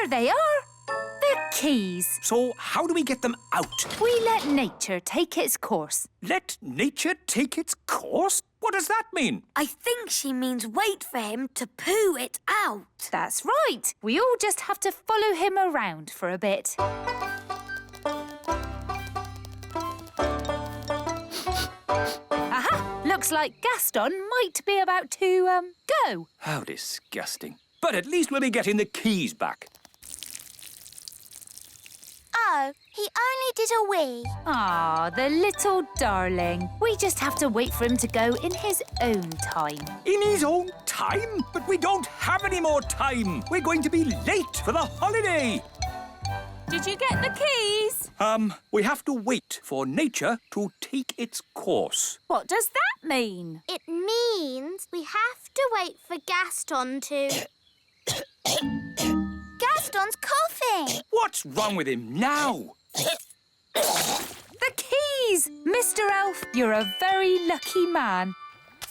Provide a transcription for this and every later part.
There they are. The keys. So how do we get them out? We let nature take its course. Let nature take its course? What does that mean? I think she means wait for him to poo it out. That's right. We all just have to follow him around for a bit. Aha! Looks like Gaston might be about to, go. How disgusting. But at least we'll be getting the keys back. Oh, he only did a wee. Ah, the little darling. We just have to wait for him to go in his own time. In his own time? But we don't have any more time. We're going to be late for the holiday. Did you get the keys? We have to wait for nature to take its course. What does that mean? It means we have to wait for Gaston to... Gaston's coughing. What's wrong with him now? The keys! Mr. Elf, you're a very lucky man.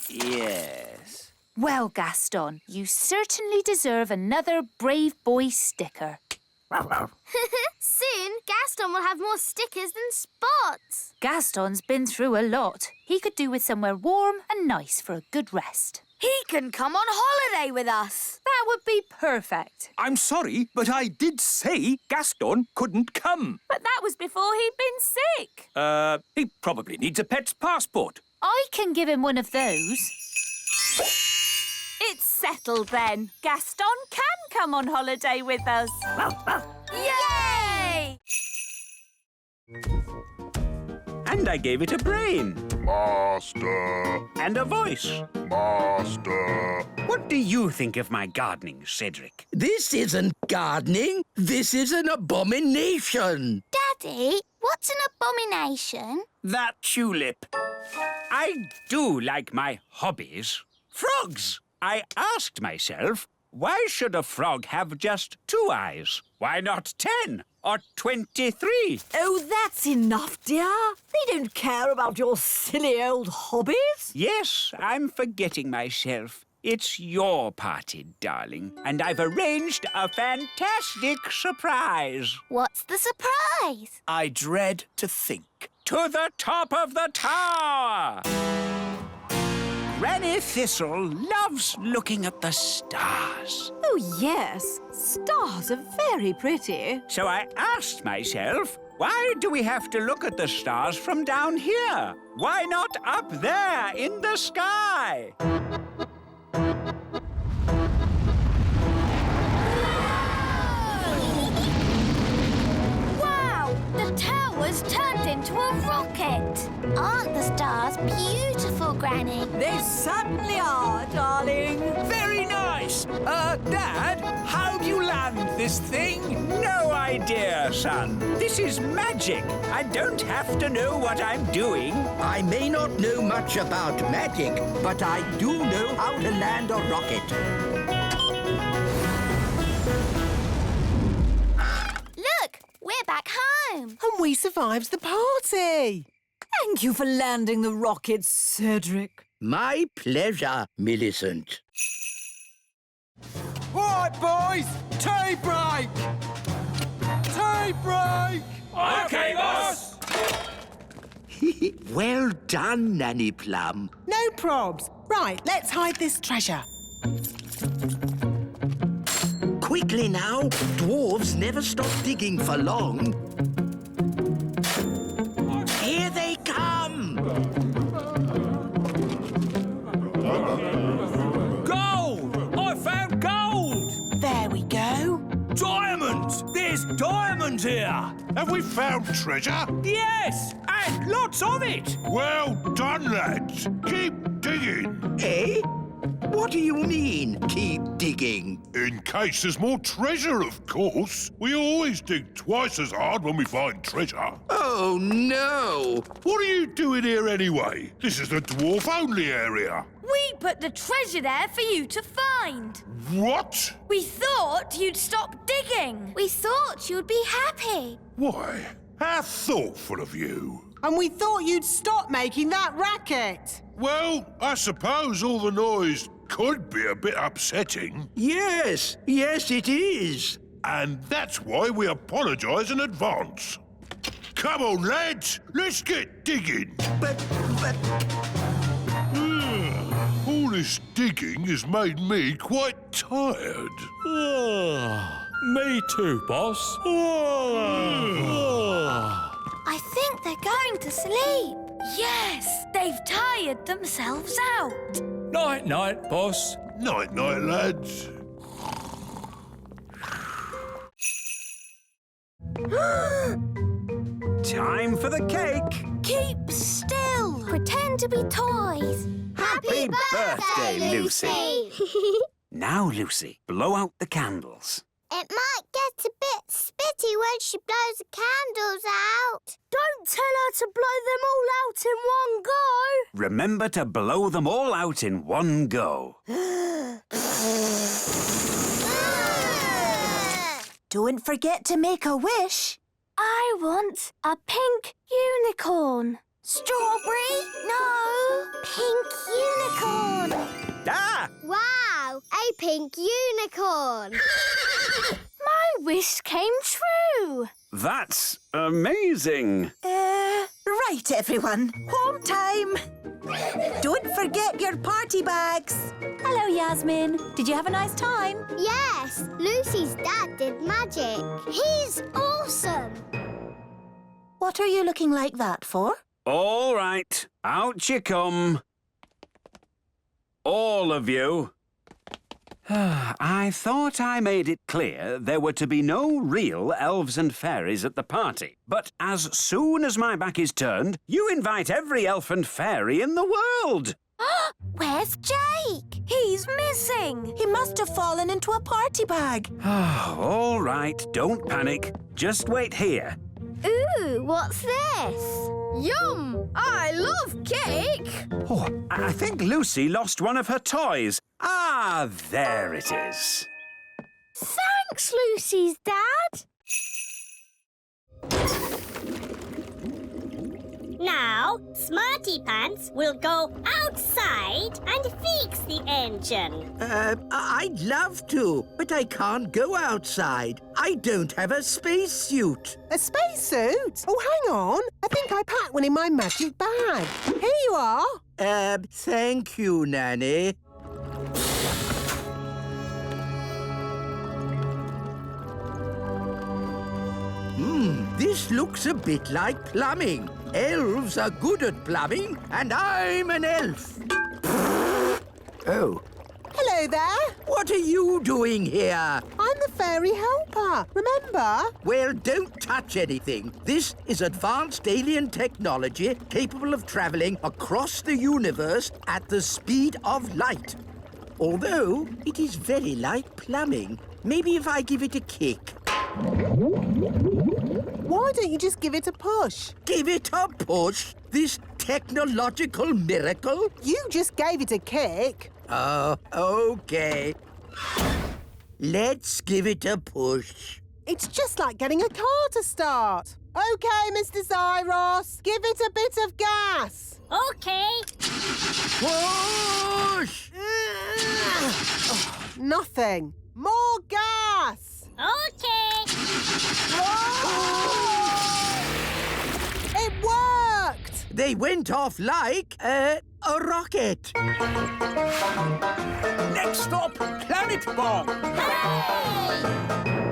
Yes. Well, Gaston, you certainly deserve another Brave Boy sticker. Soon, Gaston will have more stickers than spots. Gaston's been through a lot. He could do with somewhere warm and nice for a good rest. He can come on holiday with us. That would be perfect. I'm sorry, but I did say Gaston couldn't come. But that was before he'd been sick. He probably needs a pet's passport. I can give him one of those. It's settled then. Gaston can come on holiday with us. Yay! And I gave it a brain. Master. And a voice. Master. What do you think of my gardening, Cedric? This isn't gardening. This is an abomination. Daddy, what's an abomination? That tulip. I do like my hobbies. Frogs. I asked myself, why should a frog have just 2 eyes? Why not 10 or 23? Oh, that's enough, dear. They don't care about your silly old hobbies. Yes, I'm forgetting myself. It's your party, darling, and I've arranged a fantastic surprise. What's the surprise? I dread to think. To the top of the tower! Granny Thistle loves looking at the stars. Oh, yes. Stars are very pretty. So I asked myself, why do we have to look at the stars from down here? Why not up there in the sky? Wow! The tower's turned into a rocket. Aren't the stars beautiful, Granny? They certainly are, darling. Very nice. Dad, how do you land this thing? No idea, son. This is magic. I don't have to know what I'm doing. I may not know much about magic, but I do know how to land a rocket. Look, we're back home. And we survived the party. Thank you for landing the rocket, Cedric. My pleasure, Millicent. All right, boys. Tea break. Tea break. OK, boss. Well done, Nanny Plum. No probs. Right, let's hide this treasure. Quickly now. Dwarves never stop digging for long. Here they come! Gold! I found gold! There we go. Diamonds! There's diamonds here! Have we found treasure? Yes! And lots of it! Well done, lads. Keep digging. Eh? What do you mean, keep digging? In case there's more treasure, of course. We always dig twice as hard when we find treasure. Oh, no! What are you doing here anyway? This is the dwarf-only area. We put the treasure there for you to find. What? We thought you'd stop digging. We thought you'd be happy. Why, how thoughtful of you. And we thought you'd stop making that racket. Well, I suppose all the noise could be a bit upsetting. Yes, it is. And that's why we apologise in advance. Come on, lads, let's get digging. But... All this digging has made me quite tired. Me too, boss. I think they're going to sleep. Yes, they've tired themselves out. Night-night, boss. Night-night, lads. Time for the cake. Keep still. Pretend to be toys. Happy birthday, Lucy. Now, Lucy, blow out the candles. It might get a bit spitty when she blows the candles out. Don't tell her to blow them all out in one go. Remember to blow them all out in one go. Don't forget to make a wish. I want a pink unicorn. Strawberry? No. Pink unicorn. Ah! Wow, a pink unicorn. My wish came true. That's amazing. Right, everyone. Home time. Don't forget your party bags. Hello, Yasmin. Did you have a nice time? Yes, Lucy's dad did magic. He's awesome. What are you looking like that for? All right, out you come. All of you. I thought I made it clear there were to be no real elves and fairies at the party. But as soon as my back is turned, you invite every elf and fairy in the world. Where's Jake? He's missing. He must have fallen into a party bag. All right, don't panic. Just wait here. Ooh, what's this? Yum! I love cake! Oh, I think Lucy lost one of her toys. Ah, there it is. Thanks, Lucy's dad. Now, Smarty Pants will go outside and fix the engine. I'd love to, but I can't go outside. I don't have a spacesuit. A spacesuit? Oh, hang on. I think I packed one in my magic bag. Here you are. Thank you, Nanny. This looks a bit like plumbing. Elves are good at plumbing, and I'm an elf. Oh. Hello there. What are you doing here? I'm the fairy helper. Remember? Well, don't touch anything. This is advanced alien technology capable of traveling across the universe at the speed of light. Although, it is very like plumbing. Maybe if I give it a kick. Why don't you just give it a push? Give it a push? This technological miracle? You just gave it a kick. Oh, okay. Let's give it a push. It's just like getting a car to start. OK, Mr. Zyros, give it a bit of gas. Okay. Push! Nothing. More gas. Okay. It worked. They went off like a rocket. Next stop, Planet Bong.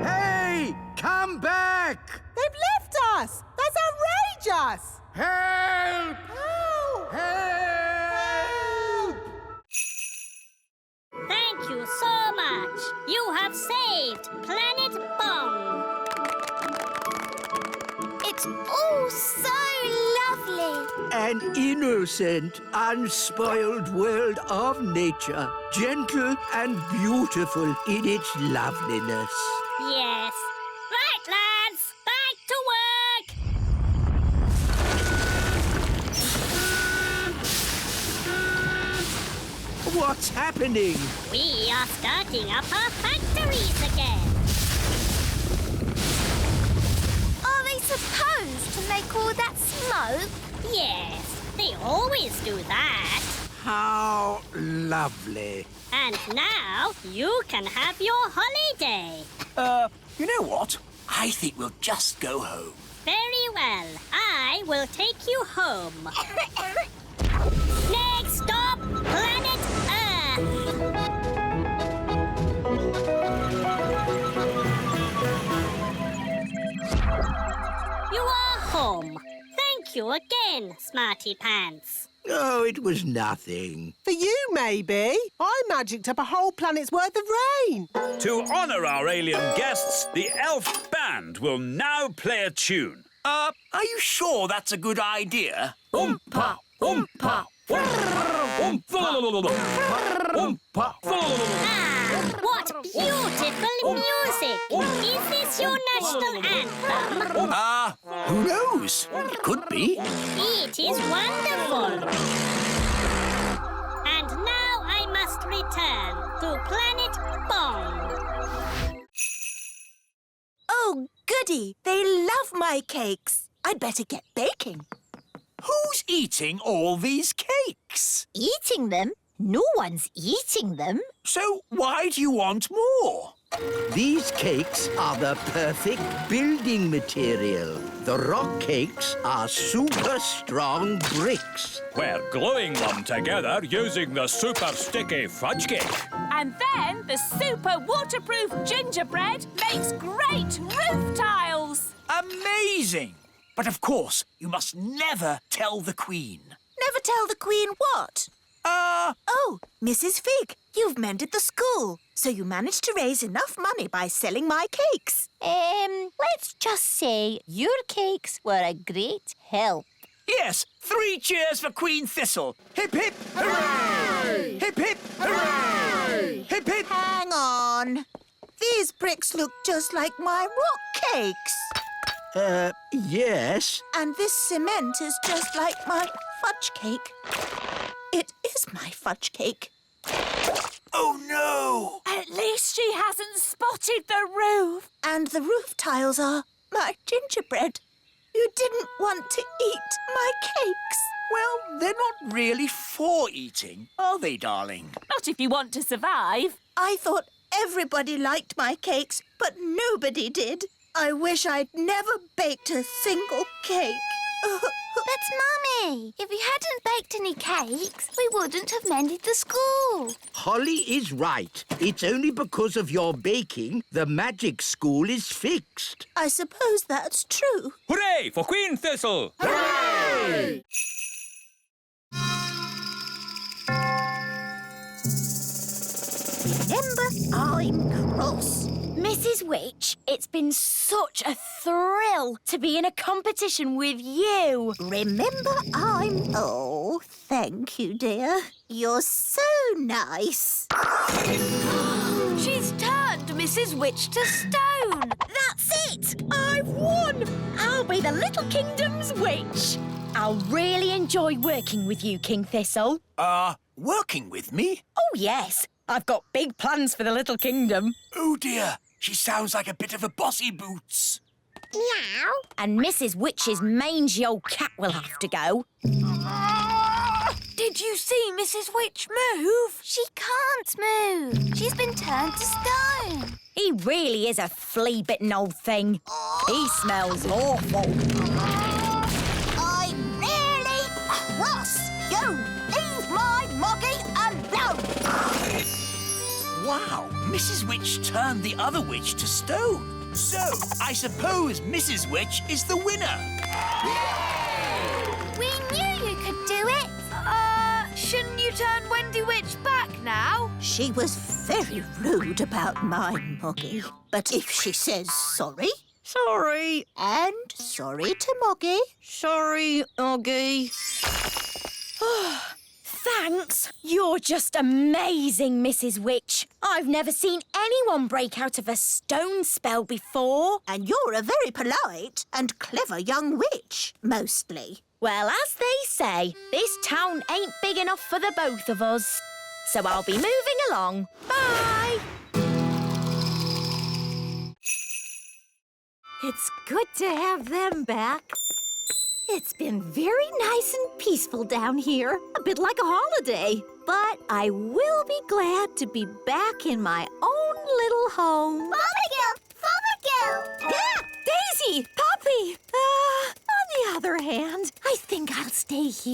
Hey, come back! They've left us. That's outrageous. Help! Help! Help! Thank you so much. You have saved Planet Bong. It's all so lovely. An innocent, unspoiled world of nature, gentle and beautiful in its loveliness. Yes. Right, lads. Back to work. What's happening? We are starting up our factories again. Are they supposed to make all that smoke? Yes, they always do that. How lovely. And now you can have your holiday. You know what? I think we'll just go home. Very well. I will take you home. Next stop, planet Earth. You are home. Thank you again, Smarty Pants. Oh, it was nothing. For you, maybe. I magicked up a whole planet's worth of rain. To honour our alien guests, the elf band will now play a tune. Are you sure that's a good idea? Oompa, oompa, oompa, Ah, what beautiful music! Is this your national anthem? Who knows? It could be. It is wonderful. And now I must return to planet Bong. Oh, goody. They love my cakes. I'd better get baking. Who's eating all these cakes? Eating them? No one's eating them. So why do you want more? These cakes are the perfect building material. The rock cakes are super strong bricks. We're gluing them together using the super sticky fudge cake. And then the super waterproof gingerbread makes great roof tiles. Amazing! But of course, you must never tell the Queen. Never tell the Queen what? Oh, Mrs. Fig, you've mended the school, so you managed to raise enough money by selling my cakes. Let's just say your cakes were a great help. Yes, 3 cheers for Queen Thistle. Hip, hip, hooray! Hip, hip, hooray! Hip, hip. Hang on. These bricks look just like my rock cakes. Yes. And this cement is just like my fudge cake. It is my fudge cake. Oh, no! At least she hasn't spotted the roof. And the roof tiles are my gingerbread. You didn't want to eat my cakes. Well, they're not really for eating, are they, darling? Not if you want to survive. I thought everybody liked my cakes, but nobody did. I wish I'd never baked a single cake. But, Mummy, if you hadn't baked any cakes, we wouldn't have mended the school. Holly is right. It's only because of your baking the magic school is fixed. I suppose that's true. Hooray for Queen Thistle! Hooray! Remember, I'm cross. Mrs. Witch, it's been such a thrill to be in a competition with you. Remember, Oh, thank you, dear. You're so nice. She's turned Mrs. Witch to stone. That's it! I've won! I'll be the Little Kingdom's witch. I'll really enjoy working with you, King Thistle. Working with me? Oh, yes. I've got big plans for the Little Kingdom. Oh, dear. She sounds like a bit of a bossy boots. Meow. And Mrs. Witch's mangy old cat will have to go. Did you see Mrs. Witch move? She can't move. She's been turned to stone. He really is a flea-bitten old thing. He smells awful. I'm really cross. You leave my moggy alone. Wow, Mrs. Witch turned the other witch to stone. So, I suppose Mrs. Witch is the winner. We knew you could do it. Shouldn't you turn Wendy Witch back now? She was very rude about my moggy. But if she says sorry... Sorry. And sorry to Moggy. Sorry, Oggy. Thanks. You're just amazing, Mrs. Witch. I've never seen anyone break out of a stone spell before. And you're a very polite and clever young witch, mostly. Well, as they say, this town ain't big enough for the both of us. So I'll be moving along. Bye. It's good to have them back. It's been very nice and peaceful down here, a bit like a holiday. But I will be glad to be back in my own little home. Fothergill! Fothergill!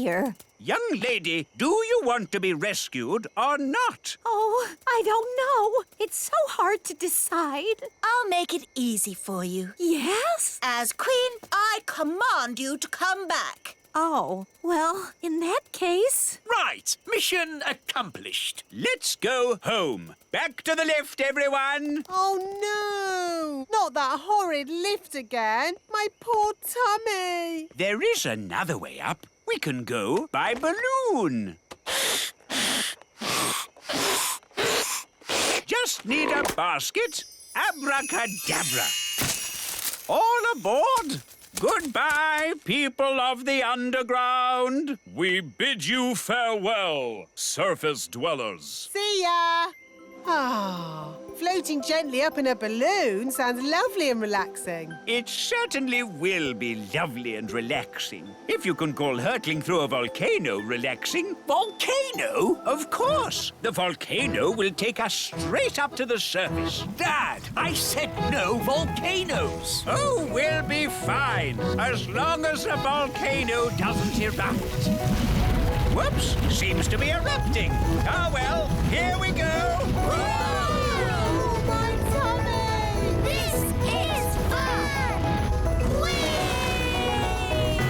here. Young lady, do you want to be rescued or not? Oh, I don't know. It's so hard to decide. I'll make it easy for you. Yes? As Queen, I command you to come back. Oh, well, in that case... Right, mission accomplished. Let's go home. Back to the lift, everyone. Oh, no! Not that horrid lift again. My poor tummy. There is another way up. We can go by balloon. Just need a basket. Abracadabra. All aboard. Goodbye, people of the underground. We bid you farewell, surface dwellers. See ya! Ah, floating gently up in a balloon sounds lovely and relaxing. It certainly will be lovely and relaxing. If you can call hurtling through a volcano relaxing. Volcano? Of course. The volcano will take us straight up to the surface. Dad, I said no volcanoes. Oh, we'll be fine, as long as the volcano doesn't erupt. Whoops, seems to be erupting. Ah, well, here we go. Oh, my tummy! This is fun! Whee!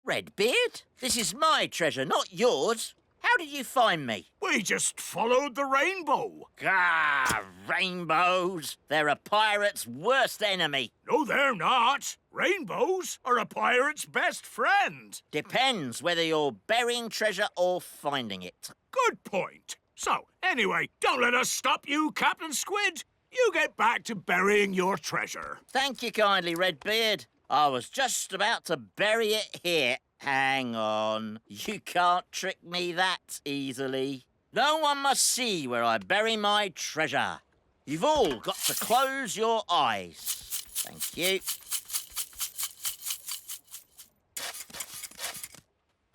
Redbeard, this is my treasure, not yours. How did you find me? We just followed the rainbow. Ah, rainbows. They're a pirate's worst enemy. No, they're not. Rainbows are a pirate's best friend. Depends whether you're burying treasure or finding it. Good point. So, anyway, don't let us stop you, Captain Squid. You get back to burying your treasure. Thank you kindly, Redbeard. I was just about to bury it here. Hang on. You can't trick me that easily. No one must see where I bury my treasure. You've all got to close your eyes. Thank you.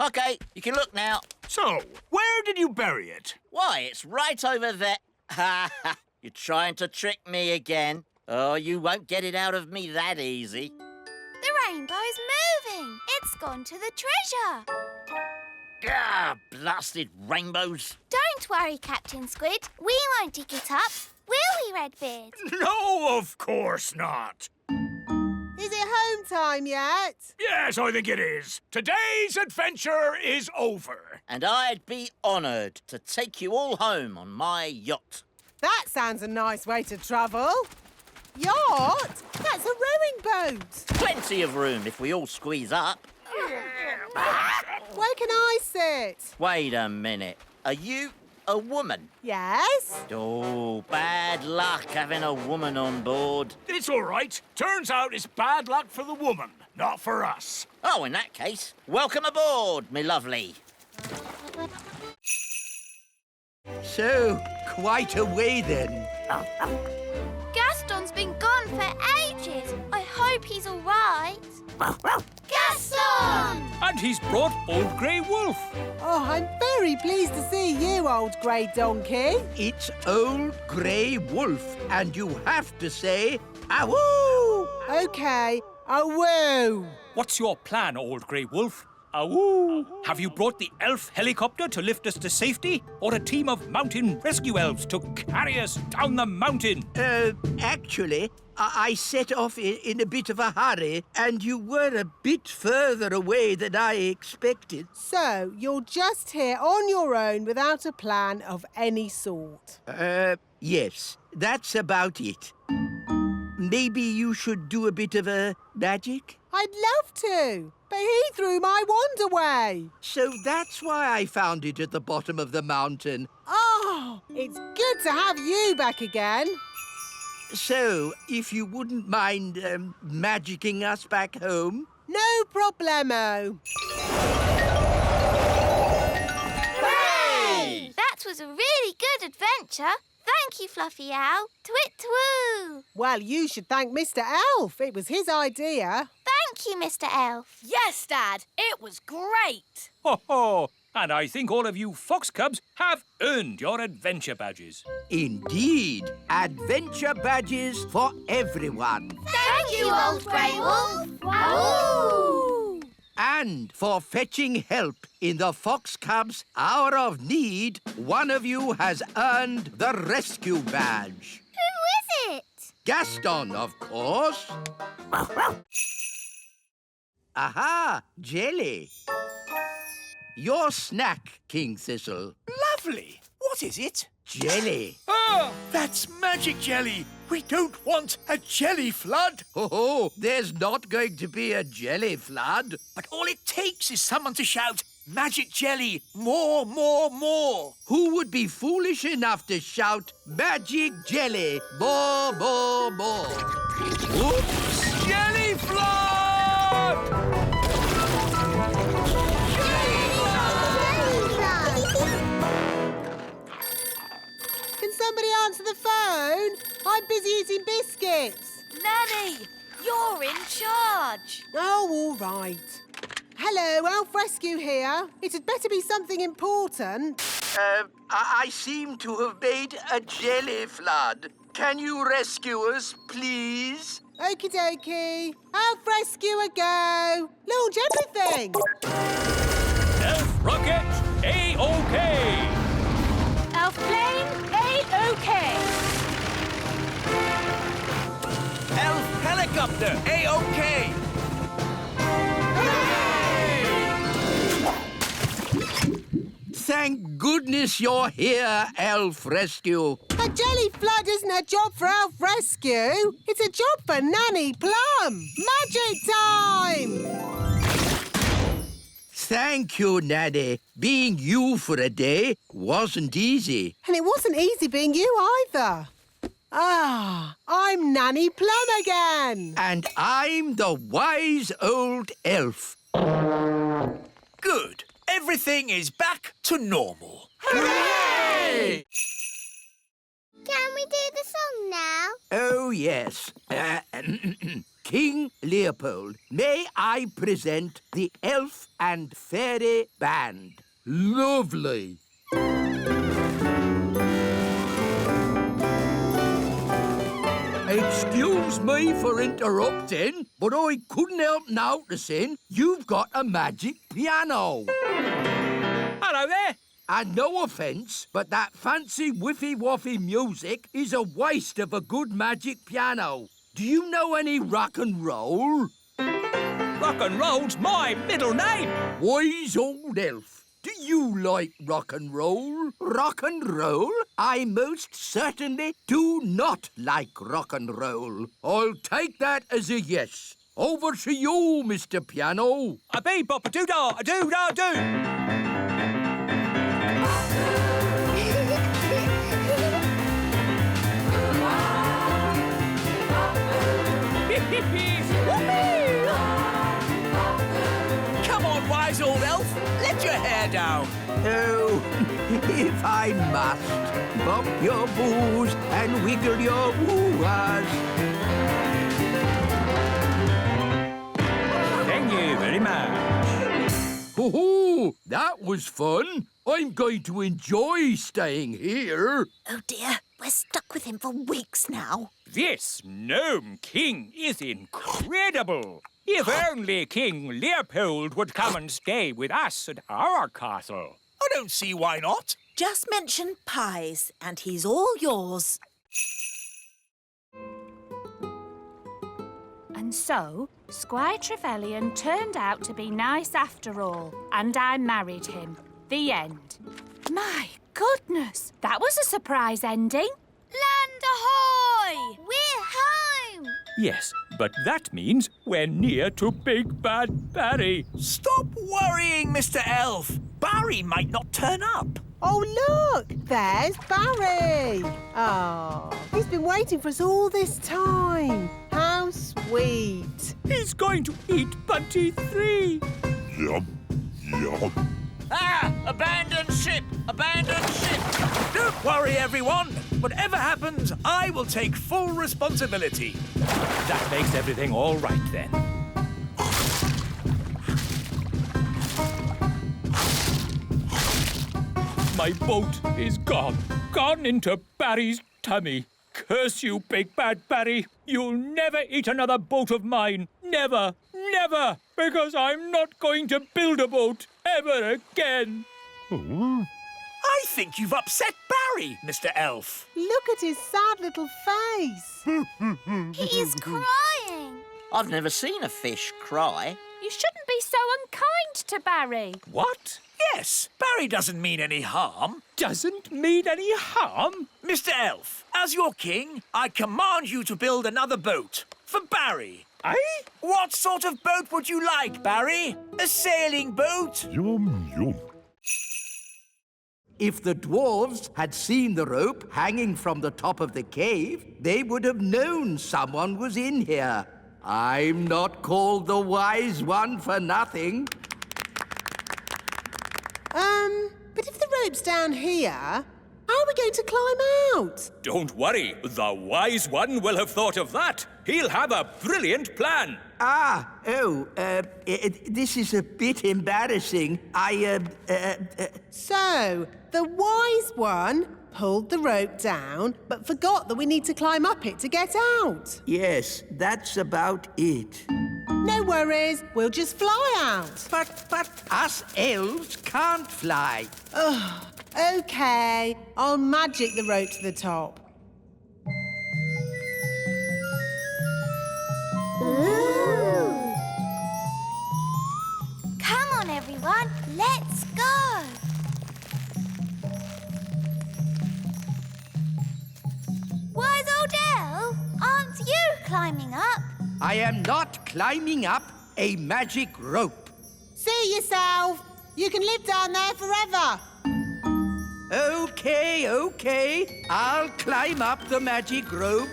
OK, you can look now. So, where did you bury it? Why, it's right over there. Ha ha! You're trying to trick me again. Oh, you won't get it out of me that easy. The rainbow's moving. It's gone to the treasure. Ah, blasted rainbows. Don't worry, Captain Squid. We won't dig it up, will we, Redbeard? No, of course not. Is it home time yet? Yes, I think it is. Today's adventure is over. And I'd be honoured to take you all home on my yacht. That sounds a nice way to travel. Yacht? That's a rowing boat. Plenty of room if we all squeeze up. Where can I sit? Wait a minute. Are you a woman? Yes. Oh, bad luck having a woman on board. It's all right. Turns out it's bad luck for the woman, not for us. Oh, in that case, welcome aboard, me lovely. So, quite a way then. Gaston's been gone for ages. I hope he's all right. Gaston! And he's brought Old Grey Wolf. Oh, I'm very pleased to see you, old grey donkey. It's Old Grey Wolf, and you have to say, awoo! OK, awoo. What's your plan, Old Grey Wolf? Awoo! Have you brought the elf helicopter to lift us to safety? Or a team of mountain rescue elves to carry us down the mountain? Actually, I set off in a bit of a hurry, and you were a bit further away than I expected. So, you're just here on your own without a plan of any sort? Yes, that's about it. Maybe you should do a bit of a magic? I'd love to, but he threw my wand away. So that's why I found it at the bottom of the mountain. Oh, it's good to have you back again. So, if you wouldn't mind magicking us back home? No problemo. Hooray! That was a really good adventure. Thank you, Fluffy Owl. Twit-twoo! Well, you should thank Mr. Elf. It was his idea. Thank you, Mr. Elf. Yes, Dad. It was great. Ho ho! And I think all of you fox cubs have earned your adventure badges. Indeed. Adventure badges for everyone. Thank you, Old Grey Wolf. Wahoo! And for fetching help in the Fox Cub's hour of need, one of you has earned the rescue badge. Who is it? Gaston, of course. Aha, jelly. Your snack, King Thistle. Lovely. What is it? Jelly. Ah, that's magic jelly. We don't want a jelly flood. Oh, there's not going to be a jelly flood. But all it takes is someone to shout, magic jelly, more, more, more. Who would be foolish enough to shout, magic jelly, more, more, more? Oops! Jelly flood! Can somebody answer the phone? I'm busy eating biscuits. Nanny, you're in charge. Oh, all right. Hello, Elf Rescue here. It had better be something important. I seem to have made a jelly flood. Can you rescue us, please? Okie dokie. Elf Rescue a go. Launch everything. Elf rocket, A-OK. Elf plane, A-OK. Elf helicopter, A-OK. Thank goodness you're here, Elf Rescue. A jelly flood isn't a job for Elf Rescue. It's a job for Nanny Plum. Magic time! Thank you, Nanny. Being you for a day wasn't easy. And it wasn't easy being you either. Ah, I'm Nanny Plum again. And I'm the wise old elf. Good. Everything is back to normal. Hooray! Can we do the song now? Oh, yes. King Leopold, may I present the Elf and Fairy Band? Lovely. Excuse me for interrupting, but I couldn't help noticing you've got a magic piano. Hello there. And no offence, but that fancy whiffy-woffy music is a waste of a good magic piano. Do you know any rock and roll? Rock and roll's my middle name. Wise old elf. Do you like rock and roll? Rock and roll? I most certainly do not like rock and roll. I'll take that as a yes. Over to you, Mr. Piano. A bee bop a doo da, a doo da doo. Come on, wise old elf. Let your hair down. Oh, if I must, bump your boos and wiggle your woo-ahs. Thank you very much. Ho-ho! That was fun. I'm going to enjoy staying here. Oh, dear. We're stuck with him for weeks now. This Gnome King is incredible. If only King Leopold would come and stay with us at our castle. I don't see why not. Just mention pies, and he's all yours. And so, Squire Trevelyan turned out to be nice after all, and I married him. The end. My goodness, that was a surprise ending. Land ahoy! We're home! Yes, but that means we're near to Big Bad Barry. Stop worrying, Mr. Elf. Barry might not turn up. Oh, look! There's Barry. Oh, he's been waiting for us all this time. How sweet. He's going to eat Bunty 3. Yum, yum. Ah! Abandoned ship! Abandoned ship! Don't worry, everyone. Whatever happens, I will take full responsibility. That makes everything all right, then. My boat is gone. Gone into Barry's tummy. Curse you, big bad Barry. You'll never eat another boat of mine. Never, never, because I'm not going to build a boat ever again. I think you've upset Barry, Mr. Elf. Look at his sad little face. He is crying. I've never seen a fish cry. You shouldn't be so unkind to Barry. What? Yes, Barry doesn't mean any harm. Doesn't mean any harm? Mr. Elf, as your king, I command you to build another boat for Barry. Aye? What sort of boat would you like, Barry? A sailing boat? Yum, yum. If the dwarves had seen the rope hanging from the top of the cave, they would have known someone was in here. I'm not called the Wise One for nothing. But if the rope's down here, how are we going to climb out? Don't worry. The Wise One will have thought of that. He'll have a brilliant plan. This is a bit embarrassing. So, the Wise One pulled the rope down, but forgot that we need to climb up it to get out. Yes, that's about it. No worries, we'll just fly out. But us elves can't fly. Ugh, OK, I'll magic the rope to the top. Ooh. Come on, everyone, let's go. Wise old elf, aren't you climbing up? I am not climbing up a magic rope. See yourself. You can live down there forever. OK. I'll climb up the magic rope.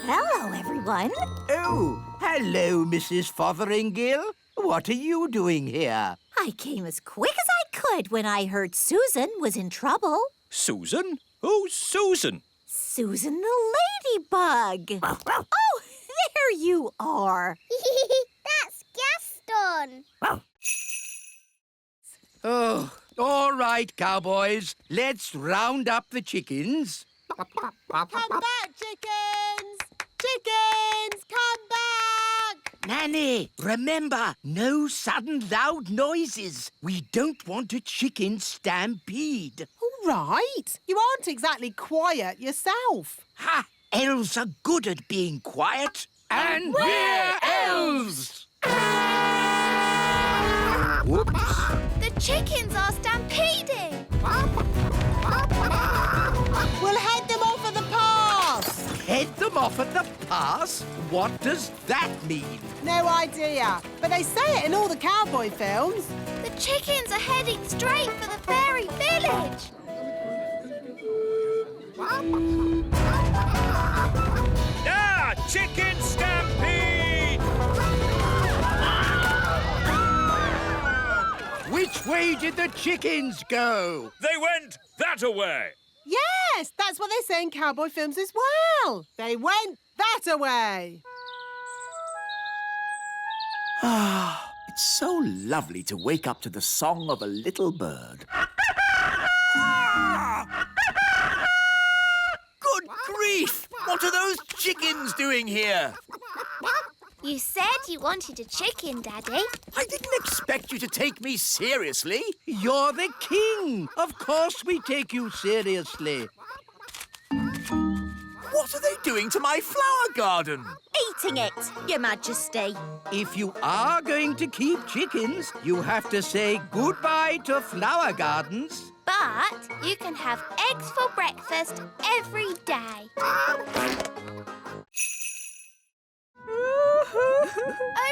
Hello, everyone. Oh, hello, Mrs. Fotheringill. What are you doing here? I came as quick as I could when I heard Susan was in trouble. Susan? Who's Susan? Susan the ladybug. Oh, there you are. That's Gaston. Oh, all right, cowboys. Let's round up the chickens. Come back, chickens! Chickens, come back! Nanny, remember, no sudden loud noises. We don't want a chicken stampede. All right. You aren't exactly quiet yourself. Ha! Elves are good at being quiet. And we're elves! Whoops. The chickens are stampeding. We'll head them off at the pass. Head them off at the pass? What does that mean? No idea, but they say it in all the cowboy films. The chickens are heading straight for the fairy village. Chicken stampede! Which way did the chickens go? They went that way. Yes, that's what they say in cowboy films as well. They went that way. Ah, it's so lovely to wake up to the song of a little bird. Good grief! What are those chickens doing here? You said you wanted a chicken, Daddy. I didn't expect you to take me seriously. You're the king. Of course we take you seriously. What are they doing to my flower garden? Eating it, Your Majesty. If you are going to keep chickens, you have to say goodbye to flower gardens. But you can have eggs for breakfast every day.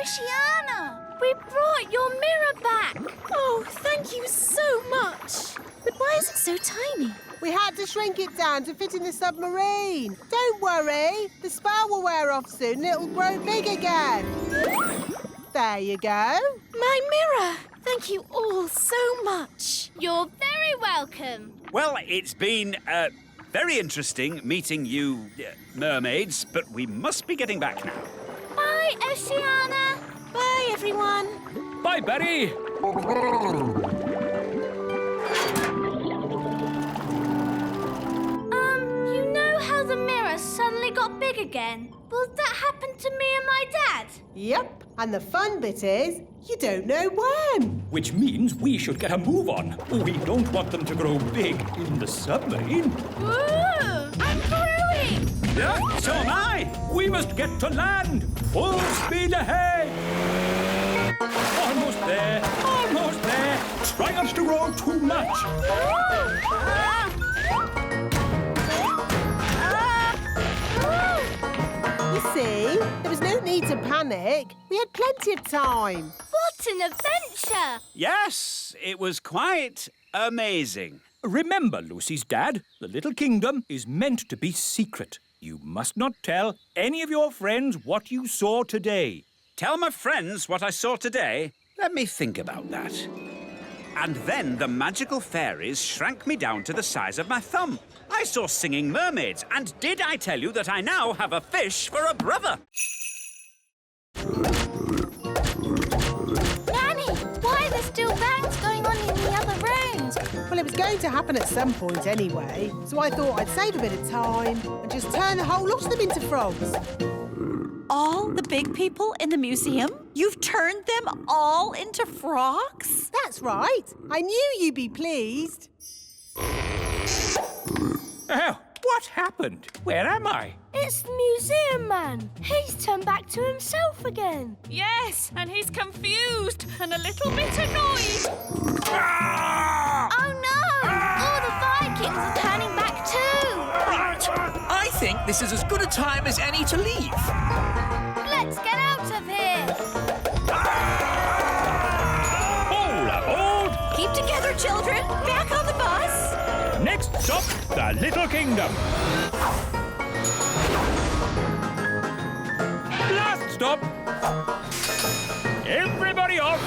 Oceana, we brought your mirror back. Oh, thank you so much. But why is it so tiny? We had to shrink it down to fit in the submarine. Don't worry, the spell will wear off soon and it'll grow big again. There you go. My mirror. Thank you all so much. You're very welcome. Well, it's been very interesting meeting you mermaids, but we must be getting back now. Bye, Oceana. Bye, everyone. Bye, Barry. again. Will that happen to me and my dad? Yep, and the fun bit is, you don't know when. Which means we should get a move on. We don't want them to grow big in the submarine. Woo! I'm growing! Yeah, so am I. We must get to land. Full speed ahead. Almost there. Almost there. Try not to grow too much. You see, there was no need to panic. We had plenty of time. What an adventure! Yes, it was quite amazing. Remember, Lucy's dad, the little kingdom is meant to be secret. You must not tell any of your friends what you saw today. Tell my friends what I saw today? Let me think about that. And then the magical fairies shrank me down to the size of my thumb. I saw singing mermaids, and did I tell you that I now have a fish for a brother? Nanny, why are there still bangs going on in the other rooms? Well, it was going to happen at some point anyway, so I thought I'd save a bit of time and just turn the whole lot of them into frogs. All the big people in the museum? You've turned them all into frogs? That's right. I knew you'd be pleased. Oh, what happened? Where am I? It's the museum man. He's turned back to himself again. Yes, and he's confused and a little bit annoyed. Oh no! All the Vikings are turning back too. Right. I think this is as good a time as any to leave. Let's get out of here. Hold up, hold! Keep together, children. Back on the bus. Next stop, the Little Kingdom. Last stop. Everybody off.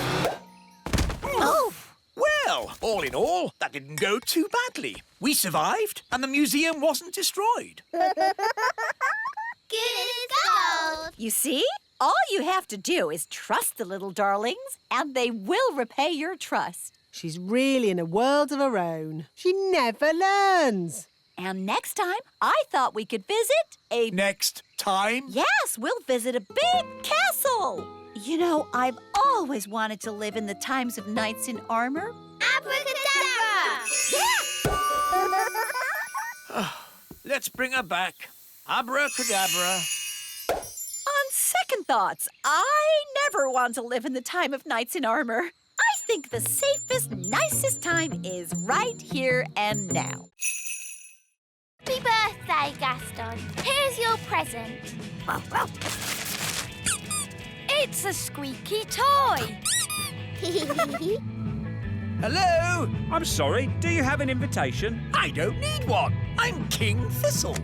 Oh! Well, all in all, that didn't go too badly. We survived, and the museum wasn't destroyed. Good as gold. You see? All you have to do is trust the little darlings, and they will repay your trust. She's really in a world of her own. She never learns. And next time, I thought we could visit a... Next time? Yes, we'll visit a big castle. You know, I've always wanted to live in the times of knights in armor. Abracadabra! Let's bring her back. Abracadabra. On second thoughts, I never want to live in the time of knights in armor. I think the safest, nicest time is right here and now. Happy birthday, Gaston. Here's your present. It's a squeaky toy. Hello? I'm sorry, do you have an invitation? I don't need one. I'm King Thistle.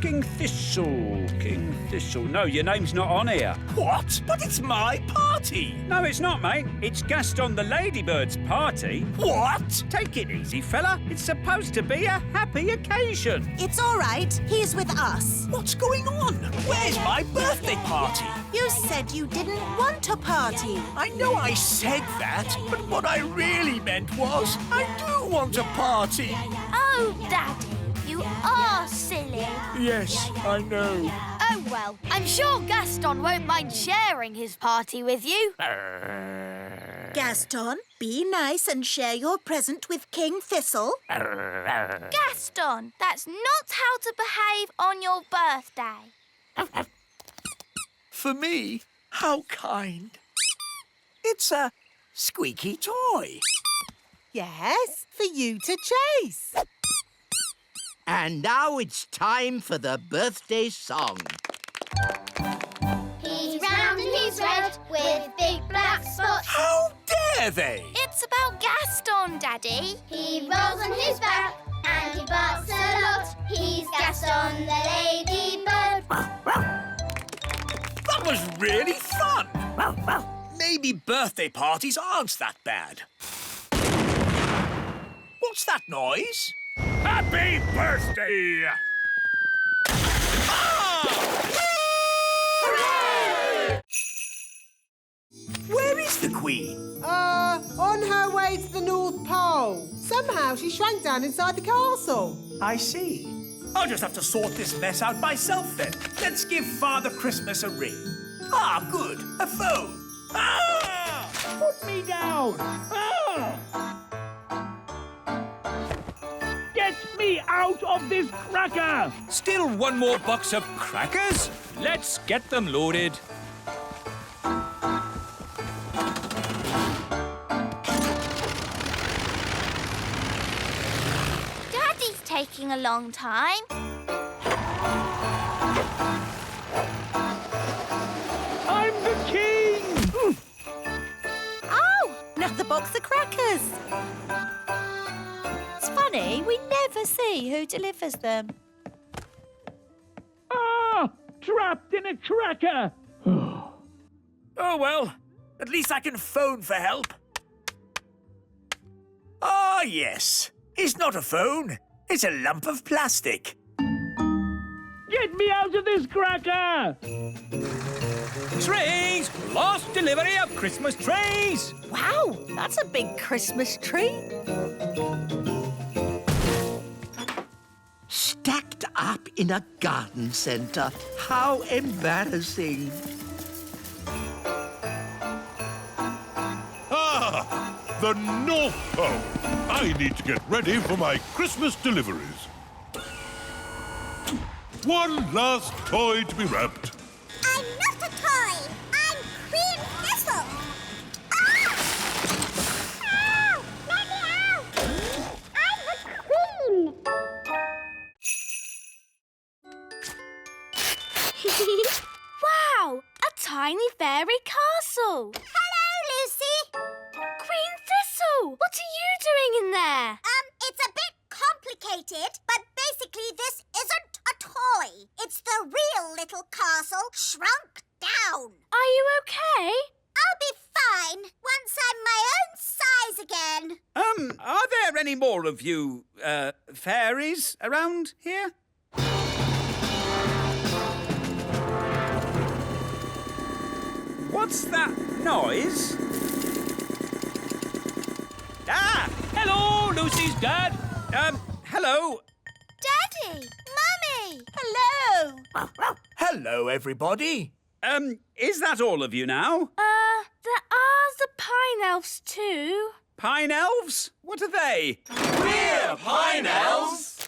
King Thistle, King Thistle. No, your name's not on here. What? But it's my party. No, it's not, mate. It's Gaston the Ladybird's party. What? Take it easy, fella. It's supposed to be a happy occasion. It's all right. He's with us. What's going on? Where's my birthday party? You said you didn't want a party. I know I said that, but what I really meant was I do want a party. Oh, Daddy, you are silly. Yes, I know. Oh, well, I'm sure Gaston won't mind sharing his party with you. Gaston, be nice and share your present with King Thistle. Gaston, that's not how to behave on your birthday. For me, how kind. It's a squeaky toy. Yes, for you to chase. And now it's time for the birthday song. He's round and he's red with big black spots. How dare they? It's about Gaston, Daddy. He rolls on his back and he barks a lot. He's Gaston the ladybird. That was really fun. Maybe birthday parties aren't that bad. What's that noise? Happy birthday! Where is the Queen? On her way to the North Pole. Somehow she shrank down inside the castle. I see. I'll just have to sort this mess out myself then. Let's give Father Christmas a ring. Ah, good. A phone. Ah! Put me down! Ah! Get me out of this cracker! Still one more box of crackers? Let's get them loaded. Daddy's taking a long time. I'm the king! Oh, another box of crackers. It's funny, we never see who delivers them. Ah! Trapped in a cracker! Oh, well, at least I can phone for help. Ah, yes. It's not a phone. It's a lump of plastic. Get me out of this cracker! Trays! Last delivery of Christmas trays! Wow, that's a big Christmas tree. Stacked up in a garden centre. How embarrassing. Ah! The North Pole! I need to get ready for my Christmas deliveries. One last toy to be wrapped. I'm not a toy. I'm Queen Thistle. Ah! Ow! Let me out! I'm the queen. Wow! A tiny fairy castle. Hello, Lucy. Queen Thistle, what are you doing in there? It's a bit complicated, but basically this isn't a toy. It's the real little castle shrunk down. Are you okay? I'll be fine once I'm my own size again. Are there any more of you, fairies around here? What's that noise? Ah! Hello, Lucy's dad. Hello. Daddy! Mummy! Hello. Hello, everybody. Is that all of you now? There are the pine elves too. Pine elves? What are they? We're Pine Elves.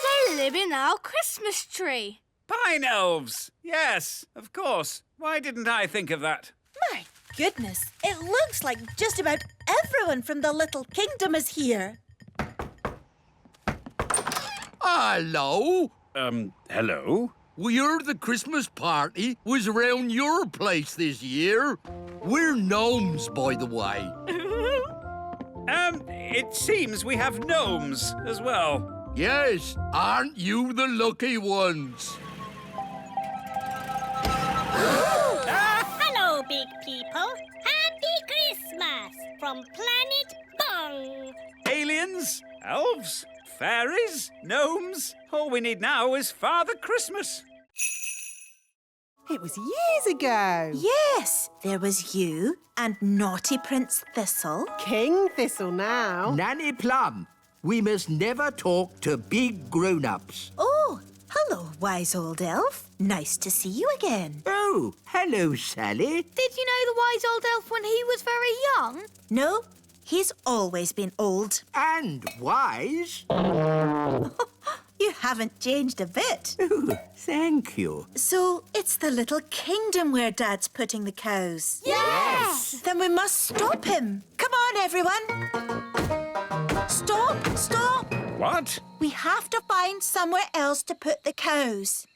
They live in our Christmas tree. Pine elves! Yes, of course. Why didn't I think of that? My goodness, it looks like just about everyone from the Little Kingdom is here. Hello? Hello? We heard the Christmas party was around your place this year. We're gnomes, by the way. It seems we have gnomes as well. Yes, aren't you the lucky ones? Hello, big people. Happy Christmas from Planet Bong. Aliens, elves, fairies, gnomes. All we need now is Father Christmas. It was years ago. Yes, there was you and naughty Prince Thistle. King Thistle now. Nanny Plum, we must never talk to big grown-ups. Oh, hello, wise old elf. Nice to see you again. Oh, hello, Sally. Did you know the wise old elf when he was very young? No, he's always been old. And wise. You haven't changed a bit. Oh, thank you. So it's the Little Kingdom where Dad's putting the cows? Yes! Then we must stop him. Come on, everyone. Stop, stop. What? We have to find somewhere else to put the cows.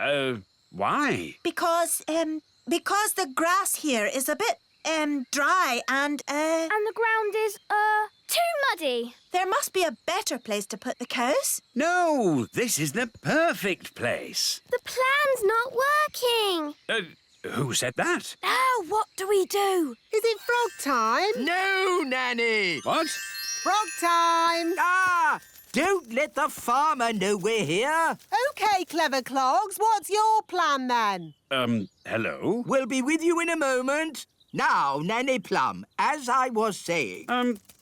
Why? Because the grass here is a bit, dry and And the ground is, too muddy. there must be a better place to put the cows. No, this is the perfect place. The plan's not working. Who said that? Now what do we do? Is it frog time? No, Nanny. What? Frog time. Ah! Don't let the farmer know we're here. OK, clever clogs, what's your plan then? Hello? We'll be with you in a moment. Now, Nanny Plum, as I was saying.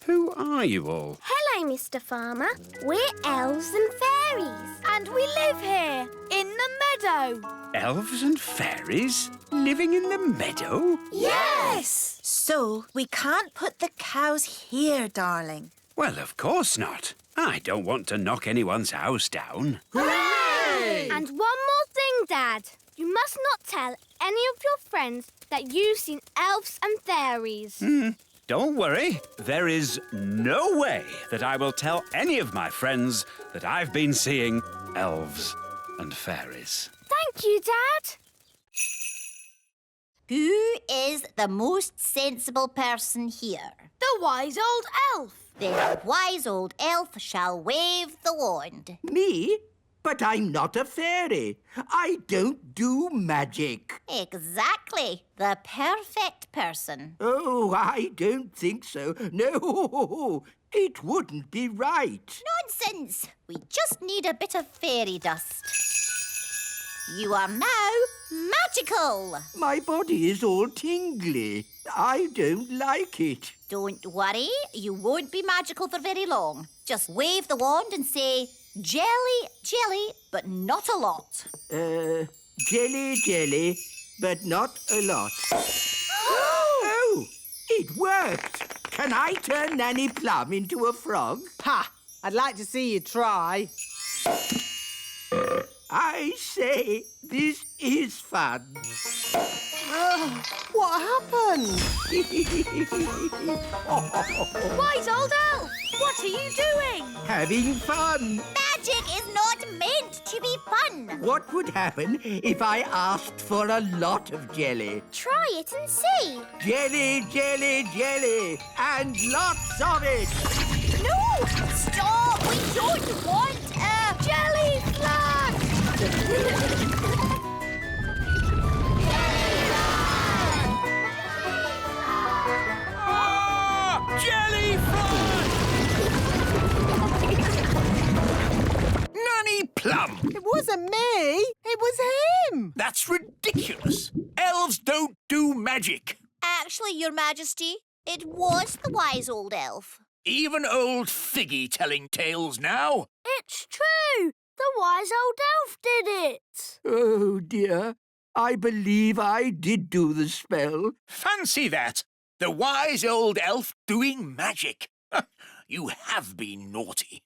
Who are you all? Hello, Mr. Farmer. We're elves and fairies. And we live here, in the meadow. Elves and fairies living in the meadow? Yes! So we can't put the cows here, darling. Well, of course not. I don't want to knock anyone's house down. Hooray! And one more thing, Dad. You must not tell any of your friends that you've seen elves and fairies. Don't worry. There is no way that I will tell any of my friends that I've been seeing elves and fairies. Thank you, Dad. Who is the most sensible person here? The wise old elf. The wise old elf shall wave the wand. Me? But I'm not a fairy. I don't do magic. Exactly. The perfect person. Oh, I don't think so. No, it wouldn't be right. Nonsense. We just need a bit of fairy dust. You are now magical. My body is all tingly. I don't like it. Don't worry. You won't be magical for very long. Just wave the wand and say, jelly, jelly, but not a lot. Jelly, jelly, but not a lot. Oh, it worked. Can I turn Nanny Plum into a frog? Ha! I'd like to see you try. I say, this is fun. What happened? Wise old elf, what are you doing? Having fun. Magic is not meant to be fun. What would happen if I asked for a lot of jelly? Try it and see. Jelly, jelly, jelly, and lots of it. No! Stop! We don't want a jelly flag! Jelly Nanny Plum! It wasn't me. It was him. That's ridiculous. Elves don't do magic. Actually, Your Majesty, it was the wise old elf. Even old Figgy telling tales now. It's true. The wise old elf did it. Oh, dear. I believe I did do the spell. Fancy that. The wise old elf doing magic. You have been naughty.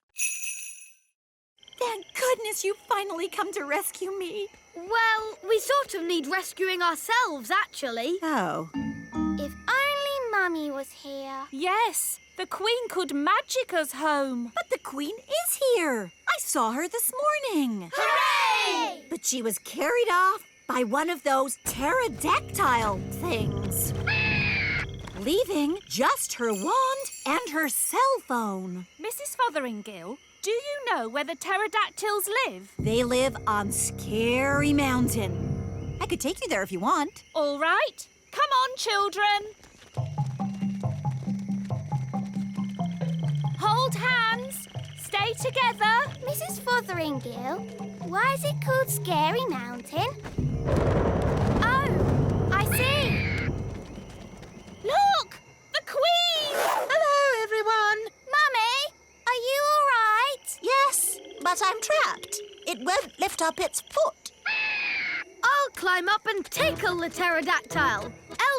Thank goodness you finally come to rescue me. Well, we sort of need rescuing ourselves, actually. Oh. If only Mummy was here. Yes, the Queen could magic us home. But the Queen is here. I saw her this morning. Hooray! But she was carried off by one of those pterodactyl things. Leaving just her wand and her cell phone. Mrs. Fotheringill, do you know where the pterodactyls live? They live on Scary Mountain. I could take you there if you want. All right. Come on, children. Hold hands. Stay together. Mrs. Fotheringill, why is it called Scary Mountain? Oh, I see. Look! The Queen! Hello, everyone. Mummy, are you all right? Yes, but I'm trapped. It won't lift up its foot. I'll climb up and tickle the pterodactyl.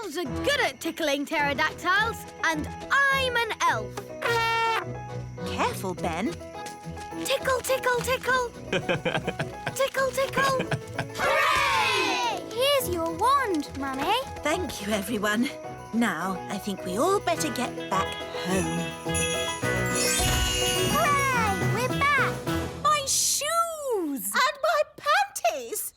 Elves are good at tickling pterodactyls, and I'm an elf. Careful, Ben. Tickle, tickle, tickle. Tickle, tickle. Hooray! Here's your wand, Mummy. Thank you, everyone. Now, I think we all better get back home. Hooray! We're back. My shoes! And my panties!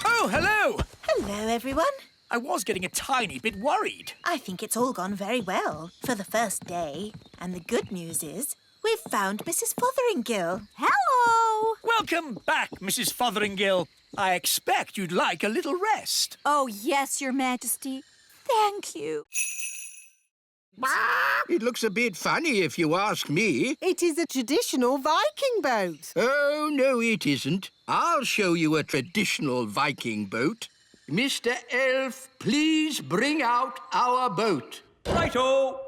Oh, hello! Hello, everyone. I was getting a tiny bit worried. I think it's all gone very well for the first day. And the good news is we've found Mrs. Fotheringill. Hello! Welcome back, Mrs. Fotheringill. I expect you'd like a little rest. Oh, yes, Your Majesty. Thank you. It looks a bit funny if you ask me. It is a traditional Viking boat. Oh, no, it isn't. I'll show you a traditional Viking boat. Mr. Elf, please bring out our boat. Righto!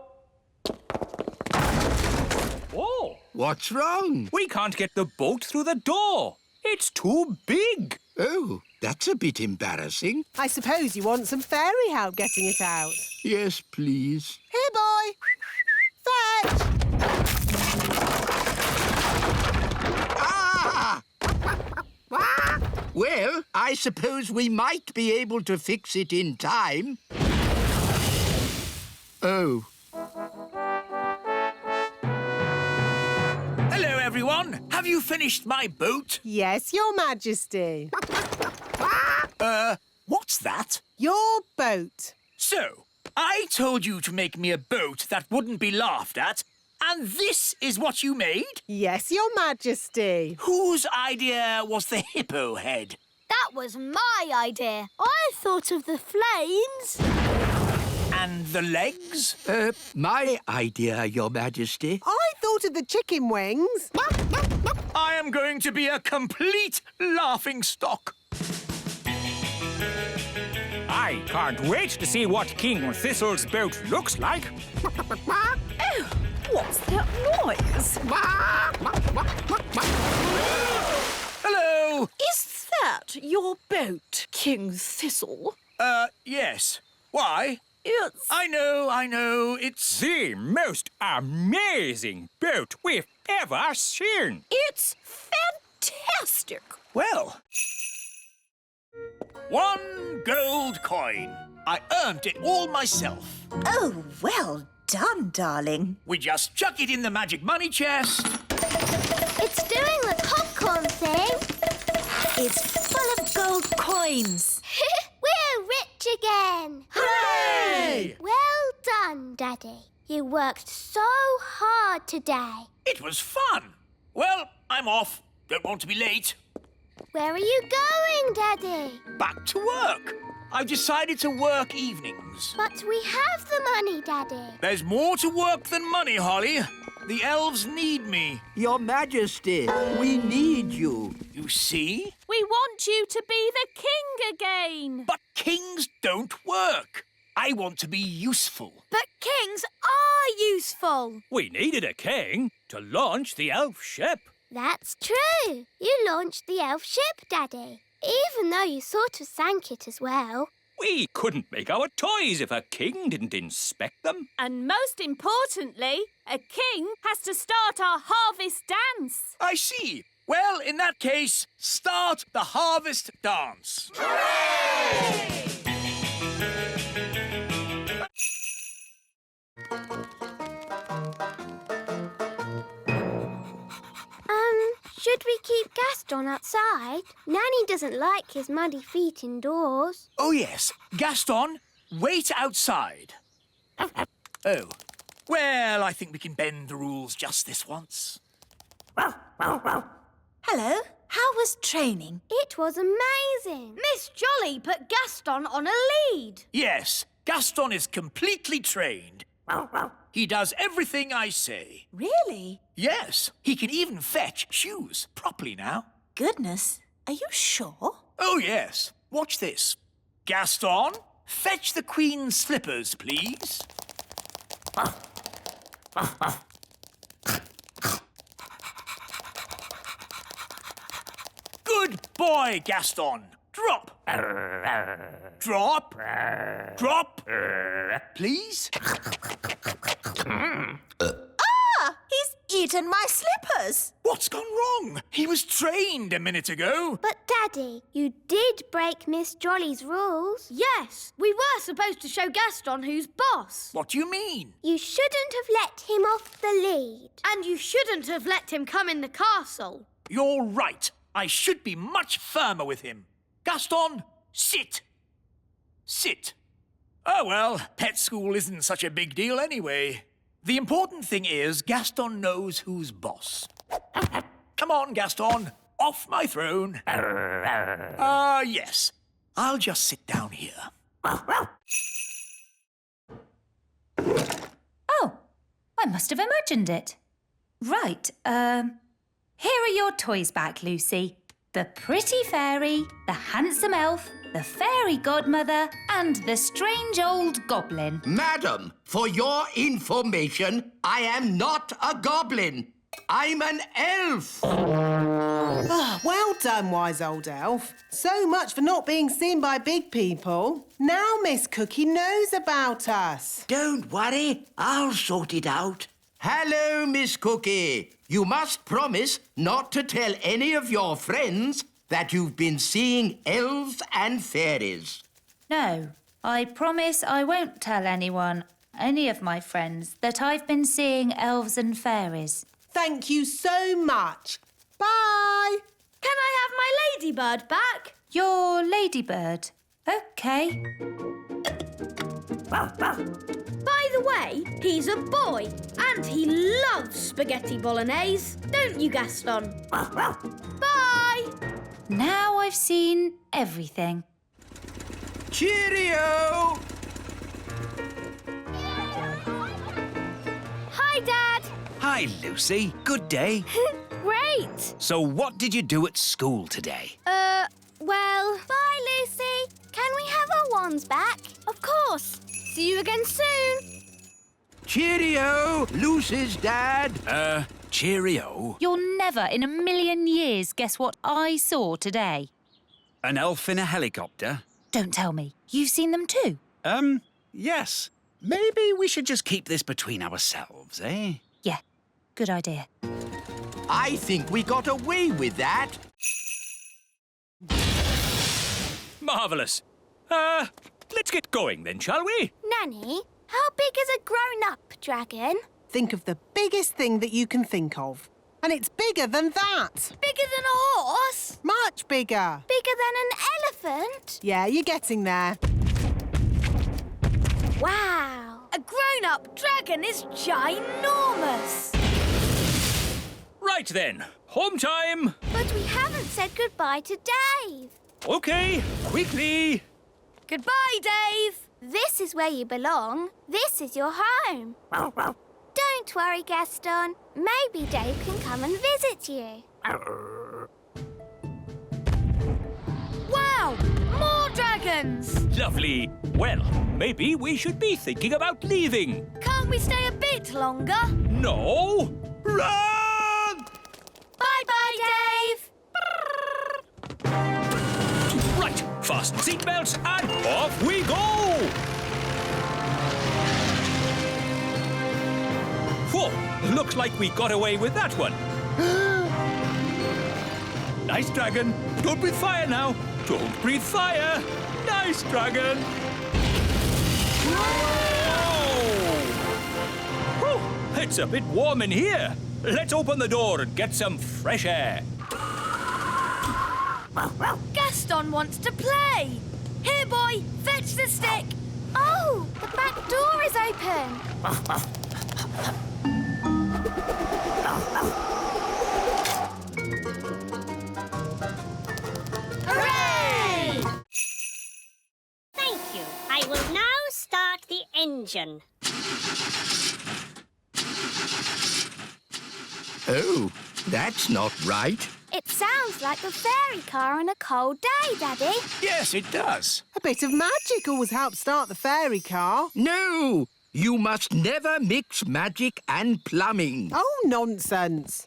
Oh. What's wrong? We can't get the boat through the door. It's too big. Oh, that's a bit embarrassing. I suppose you want some fairy help getting it out. Yes, please. Here, boy. Fetch! Ah! Well, I suppose we might be able to fix it in time. Oh. Hello, everyone. Have you finished my boat? Yes, Your Majesty. What's that? Your boat. So, I told you to make me a boat that wouldn't be laughed at, and this is what you made? Yes, Your Majesty. Whose idea was the hippo head? That was my idea. I thought of the flames. And the legs? My idea, Your Majesty. I thought of the chicken wings. I am going to be a complete laughingstock. I can't wait to see what King Thistle's boat looks like. Oh, what's that noise? Hello! Is that your boat, King Thistle? Yes. Why? It's... I know, it's... The most amazing boat we've ever seen. It's fantastic. Well... 1 gold coin. I earned it all myself. Oh, well done, darling. We just chuck it in the magic money chest. It's doing the popcorn thing. It's full of gold coins. We're rich again. Hooray! Well done, Daddy. You worked so hard today. It was fun. Well, I'm off. Don't want to be late. Where are you going, Daddy? Back to work. I've decided to work evenings. But we have the money, Daddy. There's more to work than money, Holly. The elves need me. Your Majesty, we need you. You see? We want you to be the king again. But kings don't work. I want to be useful. But kings are useful. We needed a king to launch the elf ship. That's true. You launched the elf ship, Daddy. Even though you sort of sank it as well. We couldn't make our toys if a king didn't inspect them. And most importantly, a king has to start our harvest dance. I see. Well, in that case, start the harvest dance. Hooray! Should we keep Gaston outside? Nanny doesn't like his muddy feet indoors. Oh, yes. Gaston, wait outside. Oh. Well, I think we can bend the rules just this once. Hello. How was training? It was amazing. Miss Jolly put Gaston on a lead. Yes, Gaston is completely trained. He does everything I say. Really? Yes, he can even fetch shoes properly now. Goodness. Are you sure? Oh, yes. Watch this. Gaston, fetch the Queen's slippers, please. Good boy, Gaston. Drop. Drop. Drop. Please. He's eaten my slippers. What's gone wrong? He was trained a minute ago. But, Daddy, you did break Miss Jolly's rules. Yes, we were supposed to show Gaston who's boss. What do you mean? You shouldn't have let him off the lead. And you shouldn't have let him come in the castle. You're right. I should be much firmer with him. Gaston, sit. Sit. Oh, well, pet school isn't such a big deal anyway. The important thing is Gaston knows who's boss. Come on, Gaston. Off my throne. Yes. I'll just sit down here. Oh, I must have imagined it. Right, here are your toys back, Lucy. The pretty fairy, the handsome elf, the fairy godmother, and the strange old goblin. Madam, for your information, I am not a goblin. I'm an elf. Well done, wise old elf. So much for not being seen by big people. Now Miss Cookie knows about us. Don't worry, I'll sort it out. Hello, Miss Cookie. You must promise not to tell any of your friends that you've been seeing elves and fairies. No, I promise I won't tell any of my friends, that I've been seeing elves and fairies. Thank you so much. Bye. Can I have my ladybird back? Your ladybird? OK. By the way, he's a boy and he loves spaghetti bolognese. Don't you, Gaston? Bye! Now I've seen everything. Cheerio! Hi, Dad. Hi, Lucy. Good day. Great. So what did you do at school today? Well... Bye, Lucy. Can we have our wands back? Of course. See you again soon. Cheerio, Lucy's dad. Cheerio. You'll never in a million years guess what I saw today. An elf in a helicopter? Don't tell me. You've seen them too? Yes. Maybe we should just keep this between ourselves, eh? Yeah, good idea. I think we got away with that. Marvellous. Let's get going then, shall we? Nanny, how big is a grown-up dragon? Think of the biggest thing that you can think of. And it's bigger than that. Bigger than a horse? Much bigger. Bigger than an elephant? Yeah, you're getting there. Wow! A grown-up dragon is ginormous! Right then, home time. But we haven't said goodbye to Dave. OK, quickly. Goodbye, Dave. This is where you belong. This is your home. Don't worry, Gaston. Maybe Dave can come and visit you. Wow! More dragons! Lovely. Well, maybe we should be thinking about leaving. Can't we stay a bit longer? No. Run! Bye-bye, Dave! Right, fasten seatbelts and off we go! Whoa, looks like we got away with that one. Nice dragon. Don't breathe fire now. Don't breathe fire. Nice dragon. Whoa! It's a bit warm in here. Let's open the door and get some fresh air. Gaston wants to play. Here, boy, fetch the stick. Oh, the back door is open. Hooray! Thank you. I will now start the engine. Oh, that's not right. It sounds like the fairy car on a cold day, Daddy. Yes, it does. A bit of magic always helps start the fairy car. No, you must never mix magic and plumbing. Oh, nonsense.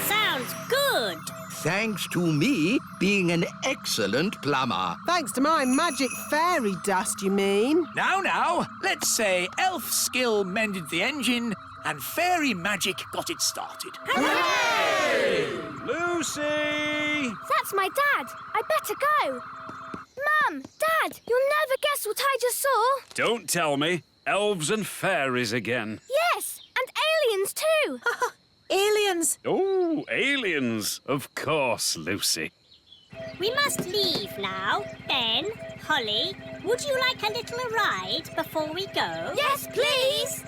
Sounds good. Thanks to me being an excellent plumber. Thanks to my magic fairy dust, you mean? Now, let's say elf skill mended the engine and fairy magic got it started. Hooray! Lucy! That's my dad. I better go. Mum, Dad, you'll never guess what I just saw. Don't tell me. Elves and fairies again. Yes, and aliens too. Aliens! Oh, aliens. Of course, Lucy. We must leave now. Ben, Holly, would you like a little ride before we go? Yes, please.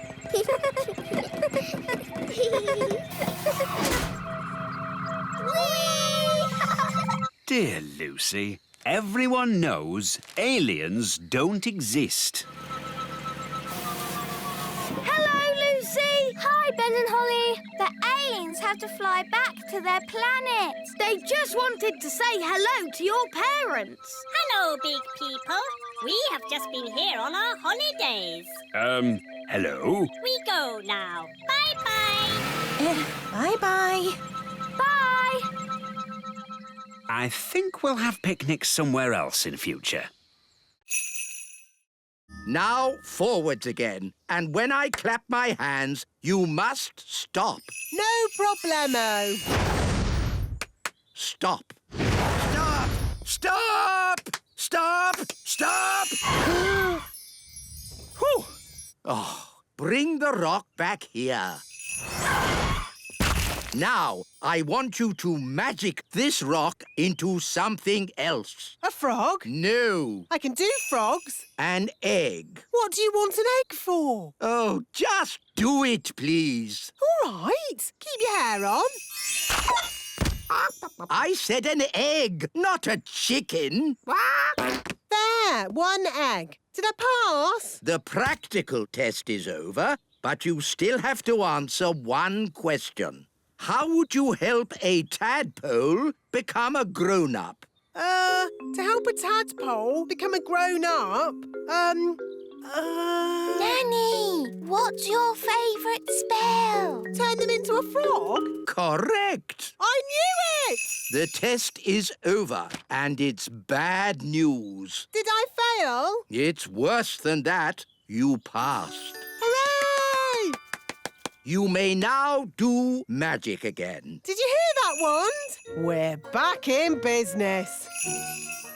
Dear Lucy, everyone knows aliens don't exist. Hello, Lucy. Hi, Ben and Holly. The aliens have to fly back to their planet. They just wanted to say hello to your parents. Hello, big people. We have just been here on our holidays. Hello? We go now. Bye-bye. Bye-bye. Bye. I think we'll have picnics somewhere else in future. Now forwards again. And when I clap my hands, you must stop. No problemo. Stop. Stop! Stop! Stop! Stop! Whew. Oh, bring the rock back here. Now, I want you to magic this rock into something else. A frog? No. I can do frogs. An egg. What do you want an egg for? Oh, just do it, please. All right. Keep your hair on. I said an egg, not a chicken. There, one egg. Did I pass? The practical test is over, but you still have to answer one question. How would you help a tadpole become a grown-up? To help a tadpole become a grown-up, Nanny, what's your favourite spell? Turn them into a frog? Correct. I knew it! The test is over, and it's bad news. Did I fail? It's worse than that. You passed. Hooray! You may now do magic again. Did you hear that, Wand? We're back in business.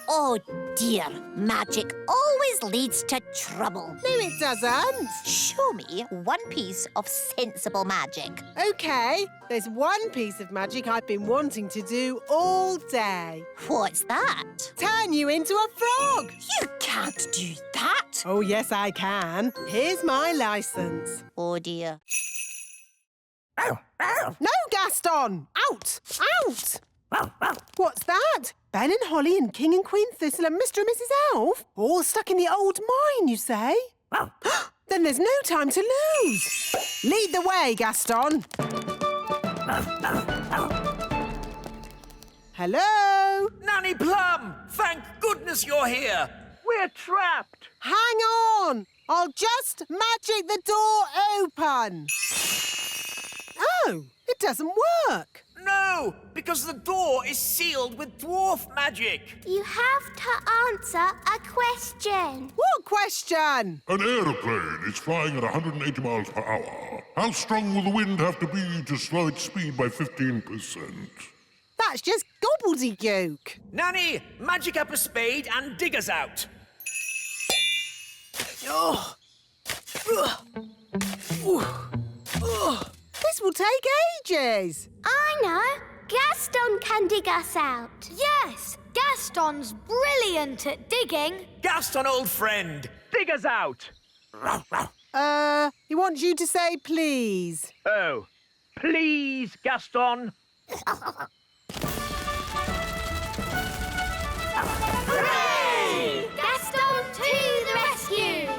Oh, dear. Magic always leads to trouble. No, it doesn't. Show me one piece of sensible magic. OK, there's one piece of magic I've been wanting to do all day. What's that? Turn you into a frog. You can't do that. Oh, yes, I can. Here's my licence. Oh, dear. No, Gaston! Out! Out! What's that? Ben and Holly and King and Queen Thistle and Mr. and Mrs. Elf? All stuck in the old mine, you say? Then there's no time to lose. Lead the way, Gaston. Hello? Nanny Plum! Thank goodness you're here! We're trapped. Hang on. I'll just magic the door open. Oh, it doesn't work. No, because the door is sealed with dwarf magic. You have to answer a question. What question? An aeroplane is flying at 180 miles per hour. How strong will the wind have to be to slow its speed by 15%? That's just gobbledygook. Nanny, magic up a spade and dig us out. Oh. This will take ages. I know. Gaston can dig us out. Yes, Gaston's brilliant at digging. Gaston, old friend. Dig us out. He wants you to say please. Oh, please, Gaston. Hooray! Gaston to the rescue!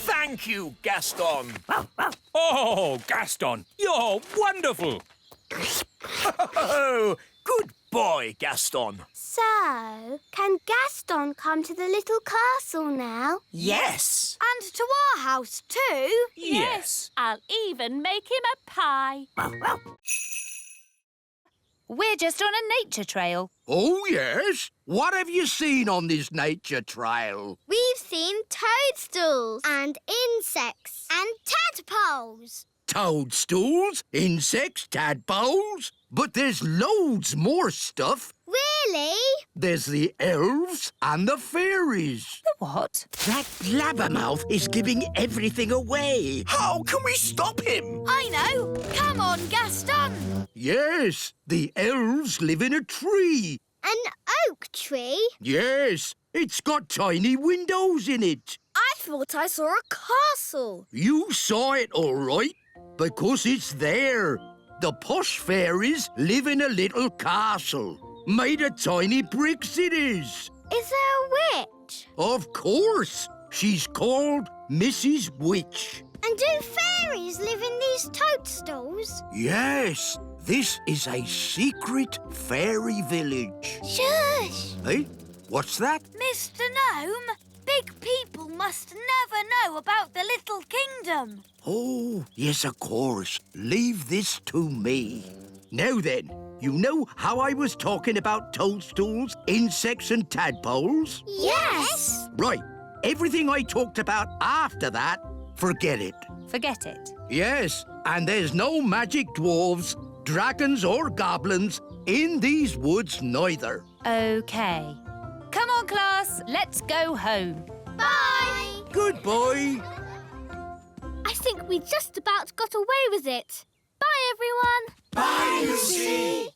Thank you, Gaston. Oh, Gaston, you're wonderful. Oh, good boy, Gaston. So, can Gaston come to the little castle now? Yes. And to our house too. Yes. I'll even make him a pie. We're just on a nature trail. Oh, yes? What have you seen on this nature trail? We've seen toadstools and insects and tadpoles. Toadstools, insects, tadpoles. But there's loads more stuff. Really? There's the elves and the fairies. The what? That blabbermouth is giving everything away. How can we stop him? I know. Come on, Gaston. Yes, the elves live in a tree. An oak tree? Yes, it's got tiny windows in it. I thought I saw a castle. You saw it all right, because it's there. The posh fairies live in a little castle. Made of tiny bricks it is. Is there a witch? Witch? Of course. She's called Mrs. Witch. And do fairies live in these toadstools? Yes, this is a secret fairy village. Shush! Hey, what's that? Mr. Gnome, big people must never know about the Little Kingdom. Oh, yes, of course. Leave this to me. Now then, you know how I was talking about toadstools, insects and tadpoles? Yes! Right. Everything I talked about after that, forget it. Forget it. Yes, and there's no magic dwarves, dragons or goblins in these woods neither. OK. Come on, class. Let's go home. Bye! Goodbye. I think we just about got away with it. Bye, everyone. Bye, Lucy.